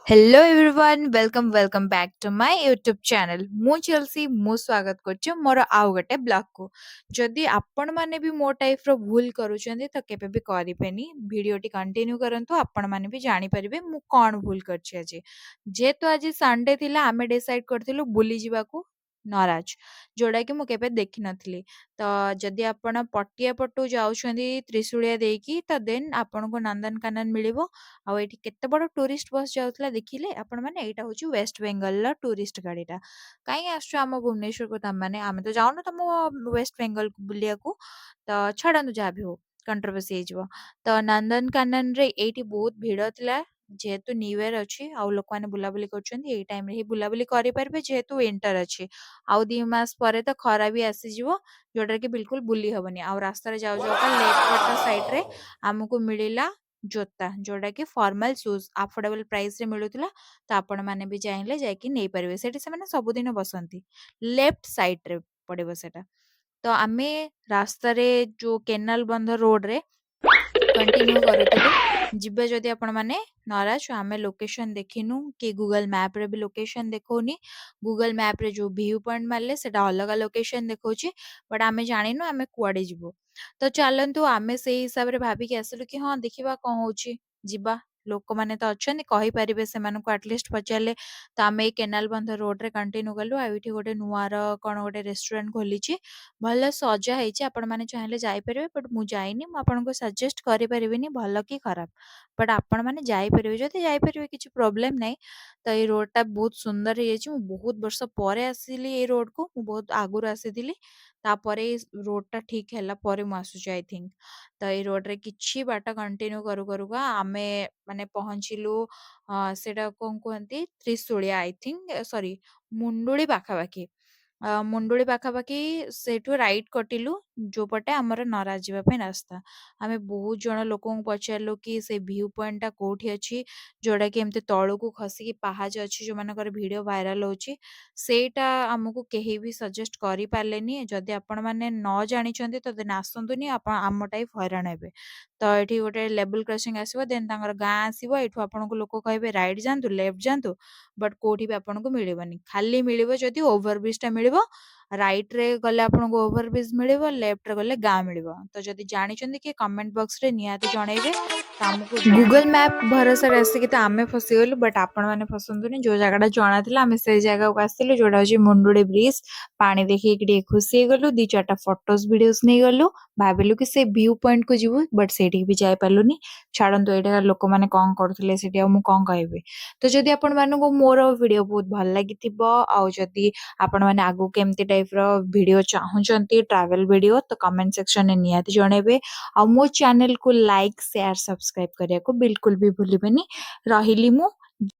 hello everyone welcome back to my YouTube channel मु चेल्सी मु स्वागत करछि मोर आउ गटे ब्लॉग को जदि आपण माने भी मो टाइप रो भूल करूछन्ती त केबे भी करिबेनी वीडियोटी कंटिन्यू करंतु आपण माने भी जानि परिबे मु कोन भूल करछि आज जेतो आज संडे थिला आमे डिसाइड करथिलु बुली जिबा को नराज जोड़ा कि मु केबे देखि नथली तो जदि आपण पटिया पटु जाउछन्ती त्रिशूलिया देकी त देन आपण को नंदनकानन मिलिबो आ एठी केते बड़ टूरिस्ट बस जाउतला देखिले आपण माने एटा होची वेस्ट बेंगल ला टूरिस्ट गाड़ीटा काई आछो हम भुवनेश्वर को तम माने आमे तो जाउन तम वेस्ट बेंगल को बुलिया को तो छडनु जा भी हो कंट्रोवर्सी हेजबो तो नंदनकानन रे एठी बहुत भीड़ थिला जेहेतु न्यू ईयर अछि आ लोक माने बुलाबुली करछन्ती एई टाइम रे ही बुलाबुली करि परबे जेहेतु विंटर अछि आ 2 मास परे तो खरा भी आसी जिवो जोडर के बिल्कुल बुली हबनी आ रास्ता रे जाउ जाउ का लेफ्ट पट साइड रे हमको मिलिला जोता जोड़ा कि फॉर्मल शूज अफोर्डेबल प्राइस रे मिलुतला तो आपण माने भी चाहिले जाय कि नै परिबे सेठी से माने सब दिन बसंती लेफ्ट साइड रे पड़िबो सेटा तो आमे रास्ता रे जो केनाल बंध रोड रे कंटिन्यू करूथिलु जिबे जदि आपण माने नाराज आमे लोकेशन देखिनु कि गूगल मैप रे भी लोकेशन देखौनी गूगल मैप रे जो व्यू पॉइंट मारले सेटा अलग लोकेशन देखौची बट आमे जानिनु आमे कुआडे जिवो तो चलंतु आमे सेही हिसाब रे भाबी के आसिलु कि हां देखिबा कोन होची जिबा लोक माने तो अछन कहि परिबे से मानको एटलीस्ट पचाले तो आमे केनाल बंध रोड रे कंटिन्यू गलु आ एठी गोटे नुआर कोन गोटे रेस्टोरेंट खोलिची भल सजा ହେଇଛି ଆପଣ ମାନେ ଚାହିଁଲେ ଯାଇପାରିବେ ବଟ୍ ମୁଁ ଯାଇନି ମୁଁ ଆପଣଙ୍କୁ ସଜେଷ୍ଟ କରିପାରିବିନି ଭଲ କି ଖରାପ ବଟ୍ ଆପଣ ମାନେ ଯାଇପାରିବେ ଯଦି ଯାଇପାରିବେ କିଛି ପ୍ରୋବ୍ଲେମ ନାହିଁ ତ ଏଇ ରୋଡଟା ବହୁତ ସୁନ୍ଦର ହେଇଯାଇଛି ମୁଁ ବହୁତ ବର୍ଷ ପରେ ଆସିଲି ଏଇ ରୋଡକୁ ମୁଁ ବହୁତ ଆଗରୁ ଆସିଥିଲି ତାପରେ ଏଇ ରୋଡଟା ଠିକ ହେଲା ପରେ ମୁଁ ଆସୁଛି ଆଇ ଥିଙ୍କ ତ ଏଇ ରୋଡରେ କିଛି ବାଟ କଣ୍ଟିନ୍ୟୁ କରୁ କରୁକା ଆମେ ମାନେ ପହଞ୍ଚିଲୁ ସେଟା କଣ କୁହନ୍ତି ତ୍ରିଶୂଳିଆ ଆଇ ଥିଙ୍କ ସରି ମୁଣ୍ଡୁଳି ପାଖାପାଖି ମୁଣ୍ଡୁଳି ପାଖାପାଖି ସେଇଠୁ ରାଇଟ୍ କଟିଲୁ ଯୋଉ ପଟେ ଆମର ନରାଜ ଯିବା ପାଇଁ ରାସ୍ତା ଆମେ ବହୁତ ଜଣ ଲୋକଙ୍କୁ ପଚାରିଲୁ କି ସେ ଭ୍ୟୁ ପଏଣ୍ଟ ଟା କୋଉଠି ଅଛି ଯୋଉଟା କି ଏମିତି ତଳକୁ ଖସିକି ପାହାଚ ଅଛି ଯୋଉମାନଙ୍କର ଭିଡିଓ ଭାଇରାଲ ହଉଛି ସେଇଟା ଆମକୁ କେହି ବି ସଜେଷ୍ଟ କରିପାରିଲେନି ଯଦି ଆପଣ ମାନେ ନ ଜାଣିଛନ୍ତି ତ ଦେନ୍ ଆସନ୍ତୁନି ଆପଣ ଆମ ଟାଇପ ହଇରାଣ ହେବେ ତ ଏଠି ଗୋଟେ ଲେବୁଲ କ୍ରସିଂ ଆସିବ ଦେନ୍ ତାଙ୍କର ଗାଁ ଆସିବ ଏଠୁ ଆପଣଙ୍କୁ ଲୋକ କହିବେ ରାଇଟ୍ ଯାଆନ୍ତୁ ଲେଫ୍ଟ ଯାଆନ୍ତୁ ବଟ୍ କୋଉଠି ବି ଆପଣଙ୍କୁ ମିଳିବନି ଖାଲି ମିଳିବ ଯଦି ଓଭରବ୍ରିଜ ଟା ମିଳିବ ରାଇଟ୍ ରେ ଗଲେ ଆପଣଙ୍କୁ ଓଭରବ୍ରିଜ ମିଳିବ ଲେଫ୍ଟ ରେ ଗଲେ ଗାଁ ମିଳିବ ତ ଯଦି ଜାଣିଛନ୍ତି କି କମେଣ୍ଟ ବକ୍ସ ରେ ନିହାତି ଜଣେଇବେ ତ ଆମକୁ ଗୁଗଲ ମ୍ୟାପ ଭରସାରେ ଆସିକି ତ ଆମେ ଫସିଗଲୁ ବଟ୍ ଆପଣ ମାନେ ଫସନ୍ତୁନି ଯୋଉ ଜାଗାଟା ଜଣା ଥିଲା ଆମେ ସେଇ ଜାଗାକୁ ଆସିଲୁ ଯୋଉଟା ହଉଛି ମୁଣ୍ଡୁଳି ବ୍ରିଜ ପାଣି ଦେଖିକି ଟିକେ ଖୁସି ହେଇଗଲୁ 2-4ଟା ଫଟୋଜ ଭିଡିଓଜ ନେଇଗଲୁ ଭାବିଲୁ କି ସେ ଭ୍ୟୁ ପଏଣ୍ଟ କୁ ଯିବୁ ବଟ୍ ସେଇଠିକି ବି ଯାଇପାରିଲୁନି ଛାଡନ୍ତୁ ଏଇଟା ଲୋକମାନେ କଣ କରୁଥିଲେ ସେଠି ଆଉ ମୁଁ କଣ କହିବି ତ ଯଦି ଆପଣ ମାନଙ୍କୁ ମୋର ଭିଡିଓ ବହୁତ ଭଲ ଲାଗିଥିବ ଆଉ ଯଦି ଆପଣ ମାନେ ଆଗକୁ କେମିତି ଟାଇପ ର ଭିଡିଓ ଚାହୁଁଛନ୍ତି ଟ୍ରାଭେଲ ଭିଡିଓ ତ କମେଣ୍ଟ ସେକ୍ସନ ରେ ନିହାତି ଜଣେଇବେ ଆଉ ମୋ ଚ୍ୟାନେଲ କୁ ଲାଇକ୍ ସେୟାର ସବସ୍କ୍ରାଇବ କରିବାକୁ ବିଲକୁଲ ବି ଭୁଲିବେନି ରହିଲି ମୁଁ